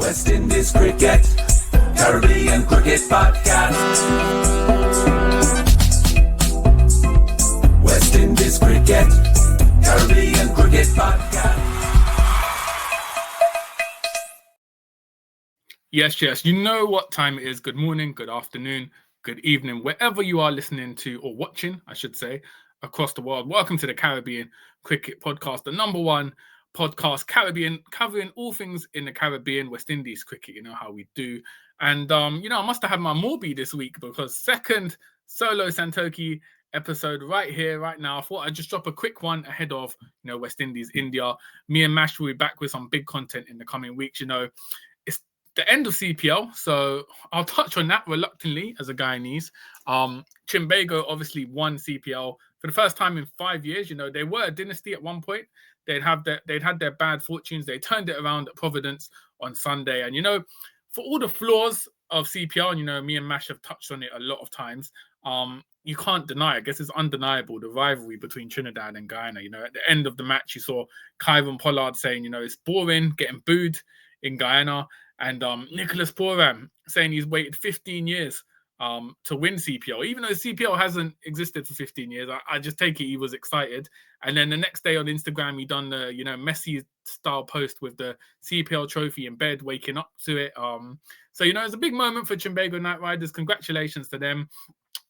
West Indies Cricket, Caribbean Cricket Podcast. West Indies Cricket, Caribbean Cricket Podcast. Yes. You know what time it is. Good morning, good afternoon, good evening, wherever you are listening to or watching, I should say, across the world. Welcome to the Caribbean Cricket Podcast, the number one podcast, covering all things in the Caribbean, West Indies cricket. You know how we do. And, I must have had my Morby this week because second solo Santokie episode right here, right now. I thought I'd just drop a quick one ahead of, West Indies, India. Me and Mash will be back with some big content in the coming weeks. It's the end of CPL, so I'll touch on that reluctantly as a Guyanese. Trinbago obviously won CPL for the first time in 5 years. They were a dynasty at one point. They'd had their bad fortunes. They turned it around at Providence on Sunday. And, for all the flaws of CPL, and, me and Mash have touched on it a lot of times, you can't deny, I guess it's undeniable, the rivalry between Trinidad and Guyana. At the end of the match, you saw Kyron Pollard saying, it's boring, getting booed in Guyana. And Nicholas Poram saying he's waited 15 years to win CPL. Even though CPL hasn't existed for 15 years, I just take it he was excited. And then the next day on Instagram, he done the, Messi-style post with the CPL trophy in bed, waking up to it. So, it's a big moment for Trinbago Knight Riders. Congratulations to them.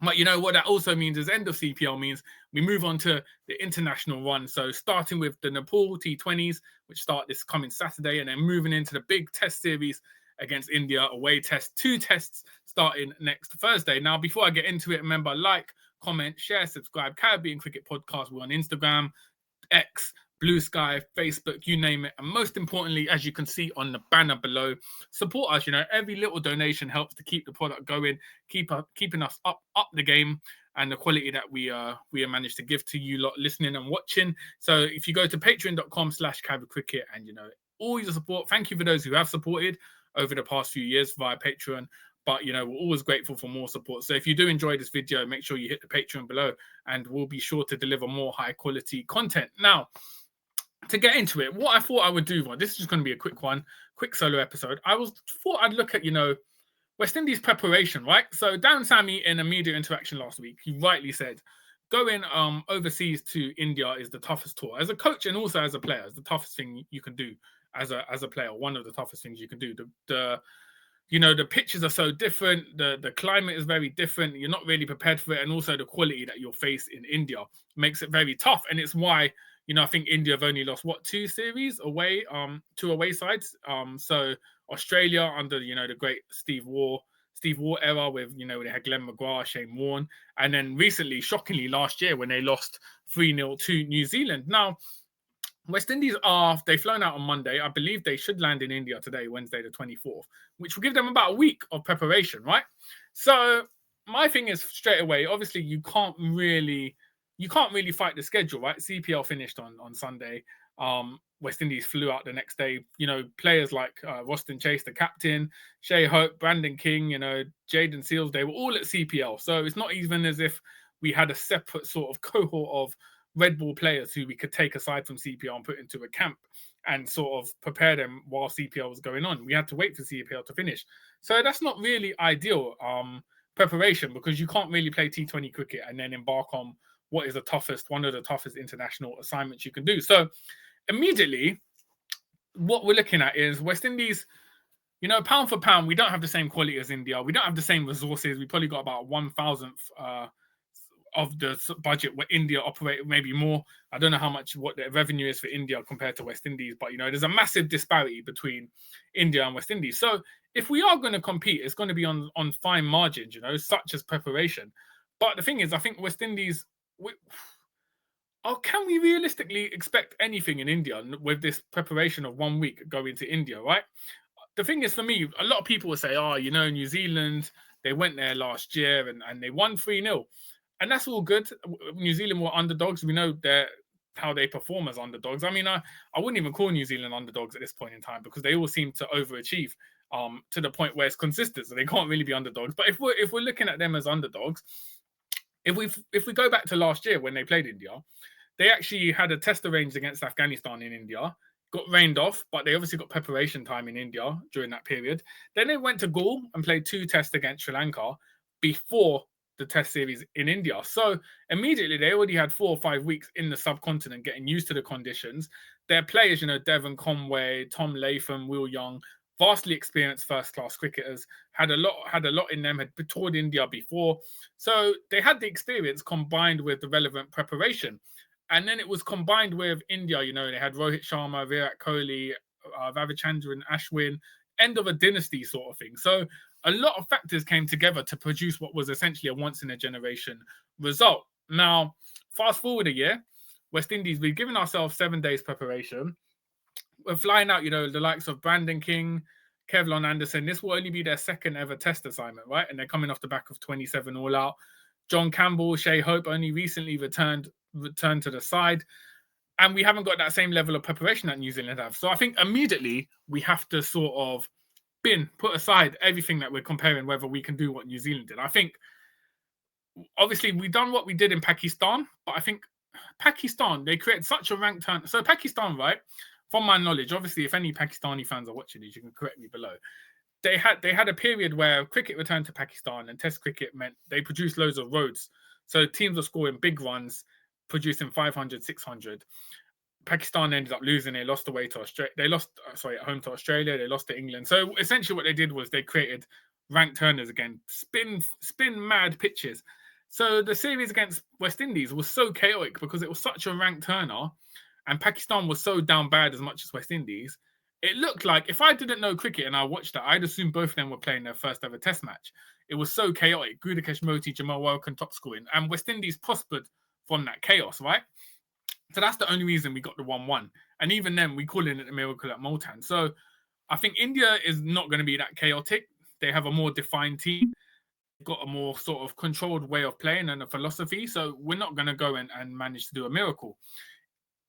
But what that also means is end of CPL means we move on to the international run. So starting with the Nepal T20s, which start this coming Saturday, and then moving into the big test series against India, away test, 2 tests starting next Thursday. Now, before I get into it, remember, like, comment, share, subscribe. Caribbean Cricket Podcast. We're on Instagram, X, Blue Sky, Facebook, you name it. And most importantly, as you can see on the banner below, support us. Every little donation helps to keep the product going, keeping us up the game and the quality that we managed to give to you lot listening and watching. So if you go to patreon.com/CaribCricket and, all your support, thank you for those who have supported over the past few years via Patreon. But, we're always grateful for more support. So if you do enjoy this video, make sure you hit the Patreon below and we'll be sure to deliver more high quality content. Now, to get into it, what I thought I would do, this is just going to be a quick solo episode. Thought I'd look at, West Indies preparation, right? So Dan Sammy in a media interaction last week, he rightly said, going overseas to India is the toughest tour. As a coach and also as a player, it's the toughest thing you can do as a player, one of the toughest things you can do. The pitches are so different, the climate is very different, you're not really prepared for it, and also the quality that you'll face in India makes it very tough. And it's why, I think India have only lost 2 series away, 2 away sides. So Australia under, the great Steve Waugh era with, they had Glenn McGrath, Shane Warne, and then recently, shockingly, last year when they lost 3-0 to New Zealand. Now, West Indies they've flown out on Monday. I believe they should land in India today, Wednesday the 24th, which will give them about a week of preparation, right? So my thing is straight away, obviously you can't really fight the schedule, right? CPL finished on Sunday. West Indies flew out the next day. Players like Roston Chase, the captain, Shea Hope, Brandon King, Jaden Seals, they were all at CPL. So it's not even as if we had a separate sort of cohort of Red Bull players who we could take aside from CPL and put into a camp and sort of prepare them while CPL was going on. We had to wait for CPL to finish. So that's not really ideal preparation, because you can't really play T20 cricket and then embark on what is one of the toughest international assignments you can do. So immediately, what we're looking at is West Indies, pound for pound, we don't have the same quality as India. We don't have the same resources. We probably got about 1,000th of the budget where India operate, maybe more. I don't know what the revenue is for India compared to West Indies, but there's a massive disparity between India and West Indies. So if we are going to compete, it's going to be on fine margins, such as preparation. But the thing is, I think West Indies, can we realistically expect anything in India with this preparation of 1 week going to India, right? The thing is, for me, a lot of people will say, New Zealand, they went there last year and they won 3-0. And that's all good. New Zealand were underdogs. We know how they perform as underdogs. I mean, I wouldn't even call New Zealand underdogs at this point in time, because they all seem to overachieve to the point where it's consistent. So they can't really be underdogs. But if we're looking at them as underdogs, if we go back to last year when they played India, they actually had a test arranged against Afghanistan in India. got rained off, but they obviously got preparation time in India during that period. Then they went to Gaul and played 2 tests against Sri Lanka before the test series in India. So immediately they already had 4 or 5 weeks in the subcontinent getting used to the conditions. Their players, Devon Conway, Tom Latham, Will Young, vastly experienced first-class cricketers, had a lot in them, had toured India before. So they had the experience combined with the relevant preparation. And then it was combined with India, they had Rohit Sharma, Virat Kohli, Ravichandran, Ashwin, end of a dynasty sort of thing. So a lot of factors came together to produce what was essentially a once-in-a-generation result. Now, fast forward a year, West Indies, we've given ourselves 7 days preparation. We're flying out, the likes of Brandon King, Kevlon Anderson. This will only be their second ever test assignment, right? And they're coming off the back of 27 all out. John Campbell, Shea Hope only recently returned to the side. And we haven't got that same level of preparation that New Zealand have. So I think immediately we have to sort of put aside everything that we're comparing, whether we can do what New Zealand did. I think, obviously, we've done what we did in Pakistan, but I think Pakistan, they created such a rank turn. So Pakistan, right, from my knowledge, obviously, if any Pakistani fans are watching this, you can correct me below. They had a period where cricket returned to Pakistan and Test cricket meant they produced loads of roads. So teams were scoring big runs, producing 500, 600. Pakistan ended up losing. They lost away to Australia. They lost, at home to Australia. They lost to England. So essentially what they did was they created rank turners again, spin mad pitches. So the series against West Indies was so chaotic because it was such a rank turner and Pakistan was so down bad as much as West Indies. It looked like, if I didn't know cricket and I watched that, I'd assume both of them were playing their first ever test match. It was so chaotic. Gudakesh Moti, Jamal Welkin top scoring, and West Indies prospered from that chaos, right? So that's the only reason we got the 1-1. And even then, we call it a miracle at Multan. So I think India is not going to be that chaotic. They have a more defined team. They've got a more sort of controlled way of playing and a philosophy. So we're not going to go in and manage to do a miracle.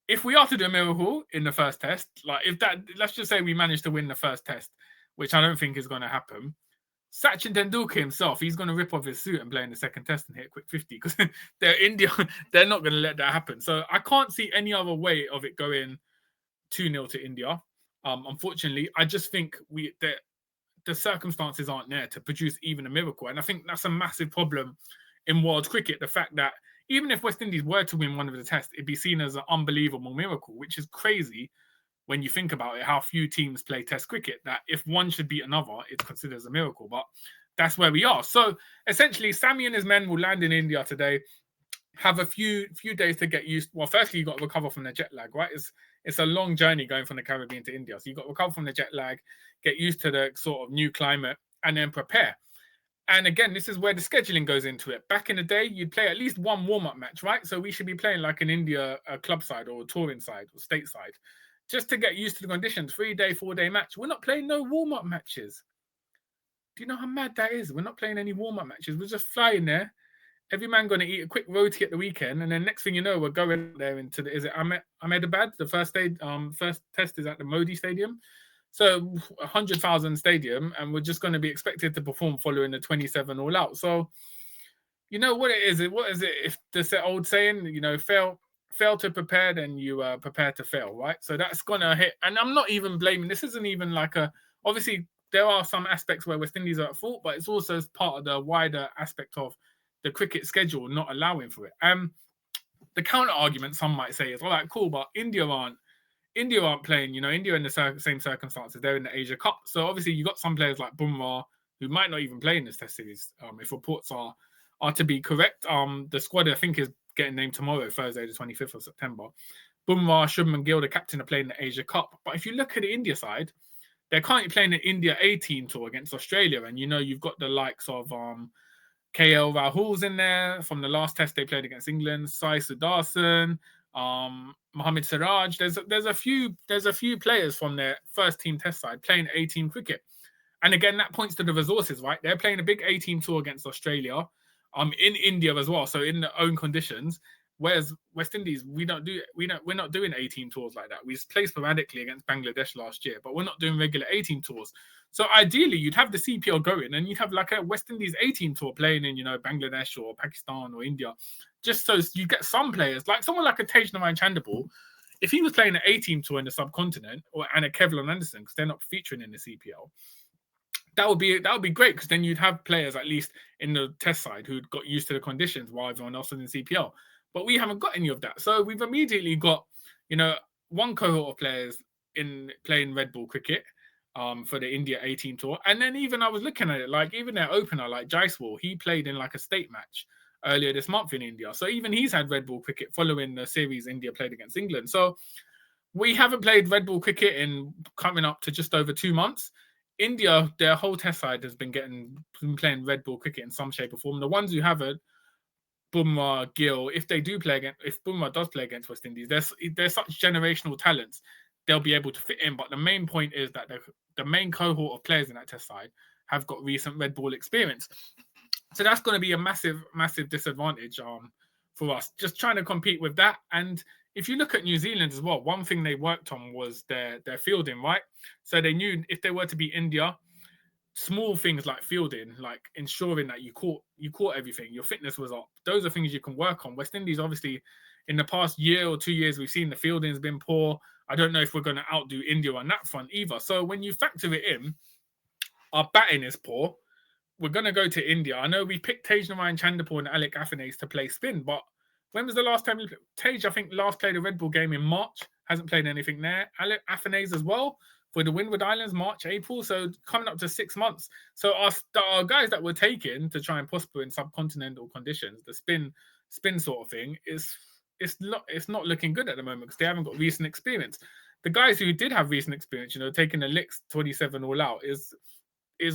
If we are to do a miracle in the first test, let's just say we manage to win the first test, which I don't think is going to happen. Sachin Tendulkar himself, he's going to rip off his suit and play in the second test and hit a quick 50 because they're India. They're not going to let that happen. So I can't see any other way of it going 2-0 to India. Unfortunately, I just think the circumstances aren't there to produce even a miracle. And I think that's a massive problem in world cricket. The fact that even if West Indies were to win one of the tests, it'd be seen as an unbelievable miracle, which is crazy when you think about it, how few teams play test cricket, that if one should beat another, it's considered as a miracle. But that's where we are. So essentially, Sammy and his men will land in India today, have a few days to get used. Well, firstly, you've got to recover from the jet lag, right? It's a long journey going from the Caribbean to India. So you've got to recover from the jet lag, get used to the sort of new climate, and then prepare. And again, this is where the scheduling goes into it. Back in the day, you'd play at least one warm-up match, right? So we should be playing like an India club side or a touring side or state side, just to get used to the conditions. 3-day, 4-day match. We're not playing no warm-up matches. Do you know how mad that is? We're not playing any warm-up matches. We're just flying there. Every man going to eat a quick roti at the weekend, and then next thing you know, we're going there into is it Ahmedabad? The first test is at the Modi Stadium. So 100,000 stadium, and we're just going to be expected to perform following the 27 all out. So, you know what it is? What is it? If the old saying, fail to prepare, then you prepare to fail, right? So that's going to hit. And I'm not even blaming. This isn't even like obviously, there are some aspects where West Indies are at fault, but it's also part of the wider aspect of the cricket schedule not allowing for it. The counter argument, some might say, is all right, cool, but India aren't playing, India in the same circumstances. They're in the Asia Cup. So obviously you've got some players like Bumrah who might not even play in this test series. If reports are to be correct, the squad I think is getting named tomorrow, Thursday, the 25th of September. Bumrah, Shubman Gill, the captain, are playing the Asia Cup. But if you look at the India side, they're currently playing the India A-team tour against Australia. And, you've got the likes of KL Rahul's in there from the last test they played against England, Sai Sudarsan, Mohammad Siraj. There's a few players from their first team test side playing A-team cricket. And again, that points to the resources, right? They're playing a big A-team tour against Australia, in India as well, so in their own conditions. Whereas West Indies, we're not doing A-team tours like that. We played sporadically against Bangladesh last year, but we're not doing regular A-team tours. So ideally, you'd have the CPL going, and you'd have like a West Indies A-team tour playing in, Bangladesh or Pakistan or India, just so you get some players, like someone like a Tej Narayan Chandimal. if he was playing an A-team tour in the subcontinent and a Kevlon Anderson, because they're not featuring in the CPL, that would be great, because then you'd have players at least in the test side who'd got used to the conditions while everyone else was in CPL. But we haven't got any of that. So we've immediately got, one cohort of players in playing red ball cricket for the India A-team tour. And then even I was looking at it, like even their opener, like Jaiswal, he played in like a state match earlier this month in India. So even he's had red ball cricket following the series India played against England. So we haven't played red ball cricket in coming up to just over 2 months. India, their whole test side has been playing red ball cricket in some shape or form. The ones who haven't, Bumrah, Gill, if Bumrah does play against West Indies, there's such generational talents, they'll be able to fit in. But the main point is that the main cohort of players in that test side have got recent red ball experience. So that's going to be a massive, massive disadvantage for us, just trying to compete with that. And if you look at New Zealand as well, one thing they worked on was their fielding, right? So they knew if they were to beat India, small things like fielding, like ensuring that you caught everything, your fitness was up. Those are things you can work on. West Indies, obviously, in the past year or 2 years, we've seen the fielding has been poor. I don't know if we're going to outdo India on that front either. So when you factor it in, our batting is poor. We're going to go to India. I know we picked Tej Narayan Chandapur and Alec Afanase to play spin, but when was the last time you played? Tej, I think, last played a red ball game in March. Hasn't played anything there. Alec Afanase as well for the Windward Islands, March, April. So coming up to 6 months. So our guys that were taken to try and prosper in subcontinental conditions, the spin sort of thing, it's not looking good at the moment because they haven't got recent experience. The guys who did have recent experience, taking the licks 27 all out is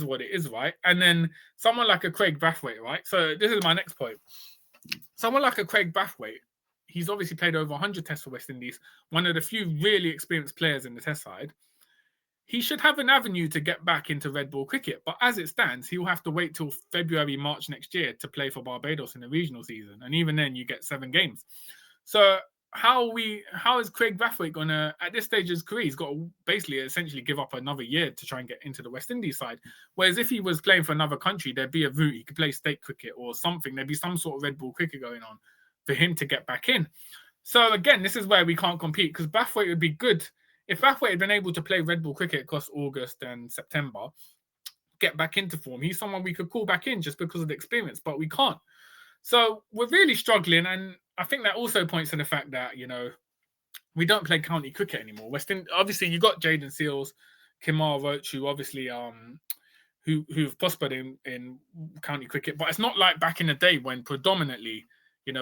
what it is, right? And then someone like a Craig Brathwaite, right? So this is my next point. Someone like a Craig Brathwaite, he's obviously played over 100 tests for West Indies, one of the few really experienced players in the test side. He should have an avenue to get back into red ball cricket, but as it stands, he will have to wait till February, March next year to play for Barbados in the regional season. And even then, you get 7 games. So how is Craig Brathwaite going to, at this stage of his career, he's got to basically essentially give up another year to try and get into the West Indies side. Whereas if he was playing for another country, there'd be a route. He could play state cricket or something. There'd be some sort of red ball cricket going on for him to get back in. So again, this is where we can't compete, because Brathwaite would be good. If Brathwaite had been able to play red ball cricket across August and September, get back into form, he's someone we could call back in just because of the experience, but we can't. So we're really struggling, and I think that also points to the fact that, we don't play county cricket anymore. Obviously, you got Jaden Seals, Kimar Roach, who obviously who've prospered in county cricket, but it's not like back in the day when predominantly,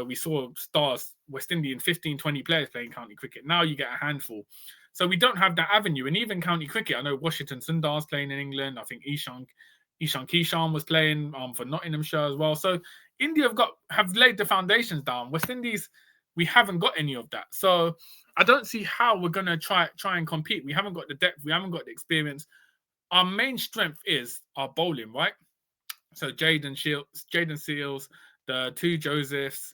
we saw stars, West Indian 15, 20 players playing county cricket. Now you get a handful. So we don't have that avenue. And even county cricket, I know Washington Sundar's playing in England. I think Ishan Kishan was playing for Nottinghamshire as well. So India have laid the foundations down. West Indies, we haven't got any of that. So I don't see how we're going to try and compete. We haven't got the depth. We haven't got the experience. Our main strength is our bowling, right? So Jaden Seals, the 2 Josephs,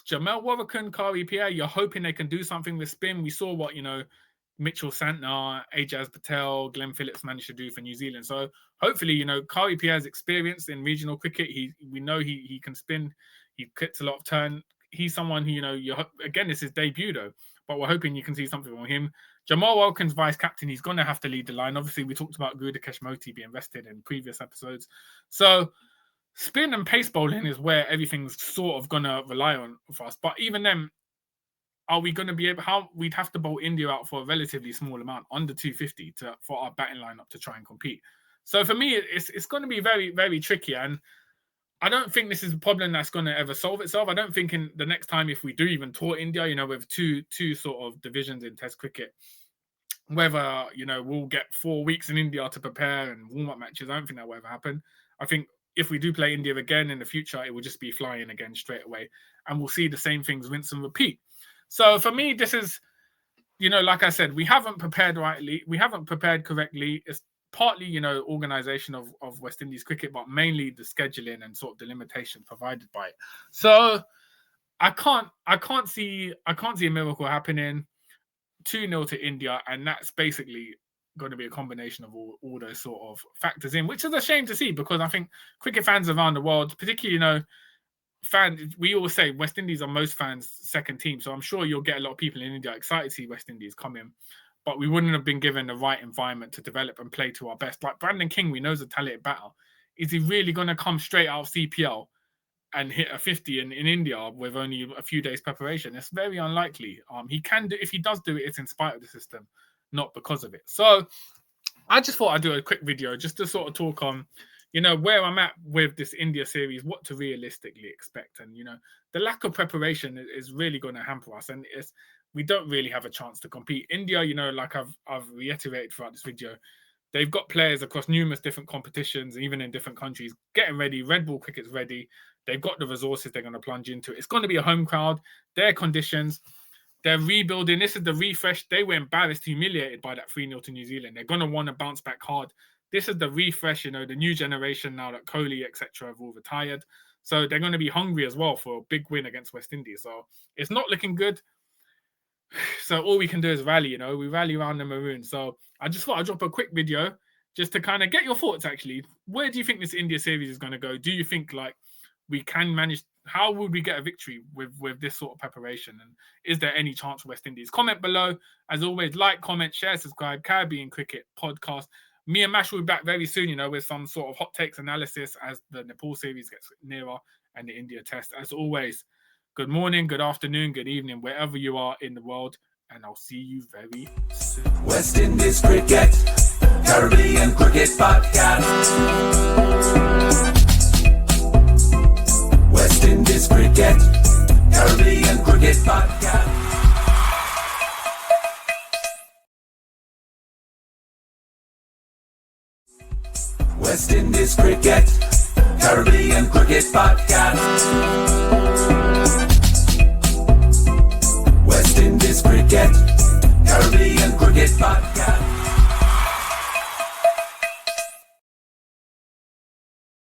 Jamel Warrican, Kari Pierre, you're hoping they can do something with spin. We saw what, Mitchell Santner, Ajaz Patel, Glenn Phillips managed to do for New Zealand. So hopefully, Kari Pierre's experience in regional cricket, we know he can spin. He gets a lot of turn. He's someone who, again, this is debut though, but we're hoping you can see something from him. Jamal Wilkins, vice captain, he's going to have to lead the line. Obviously, we talked about Gudakesh Moti being rested in previous episodes. So spin and pace bowling is where everything's sort of going to rely on for us. But even then, are we going to be able, we'd have to bowl India out for a relatively small amount, under 250, for our batting lineup to try and compete. So for me, it's going to be very, very tricky. And I don't think this is a problem that's going to ever solve itself. I don't think in the next time, if we do even tour India, with two sort of divisions in Test cricket, whether, we'll get 4 weeks in India to prepare and warm-up matches, I don't think that will ever happen. I think if we do play India again in the future, it will just be flying again straight away. And we'll see the same things rinse and repeat. So for me, this is, like I said, we haven't prepared rightly. We haven't prepared correctly. It's partly, organisation of West Indies cricket, but mainly the scheduling and sort of the limitation provided by it. So I can't see a miracle happening. 2-0 to India, and that's basically going to be a combination of all those sort of factors in, which is a shame to see, because I think cricket fans around the world, particularly, we always say West Indies are most fans' second team. So I'm sure you'll get a lot of people in India excited to see West Indies come in. But we wouldn't have been given the right environment to develop and play to our best. Like Brandon King, we know is a talented batter. Is he really going to come straight out of CPL and hit a 50 in India with only a few days preparation? It's very unlikely. He can do, if he does do it, it's in spite of the system, not because of it. So I just thought I'd do a quick video just to sort of talk on, where I'm at with this India series, what to realistically expect. And, the lack of preparation is really going to hamper us. And we don't really have a chance to compete. India, like I've reiterated throughout this video, they've got players across numerous different competitions, even in different countries, getting ready. Red ball cricket's ready. They've got the resources they're going to plunge into. It's going to be a home crowd. Their conditions, they're rebuilding. This is the refresh. They were embarrassed, humiliated by that 3-0 to New Zealand. They're going to want to bounce back hard. This is the refresh, the new generation now that Kohli, etc., have all retired. So they're going to be hungry as well for a big win against West Indies. So it's not looking good. So all we can do is rally, we rally around the Maroons. So I just thought I'd drop a quick video just to kind of get your thoughts, actually. Where do you think this India series is going to go? Do you think, we can manage? How would we get a victory with this sort of preparation? And is there any chance for West Indies? Comment below. As always, like, comment, share, subscribe. Caribbean Cricket Podcast. Me and Mash will be back very soon, with some sort of hot takes analysis as the Nepal series gets nearer and the India test. As always, good morning, good afternoon, good evening, wherever you are in the world. And I'll see you very soon. West Indies Cricket, Caribbean Cricket Podcast. West Indies Cricket, Caribbean Cricket Podcast. West Indies Cricket, Caribbean Cricket Podcast. West Indies Cricket, Caribbean Cricket Podcast.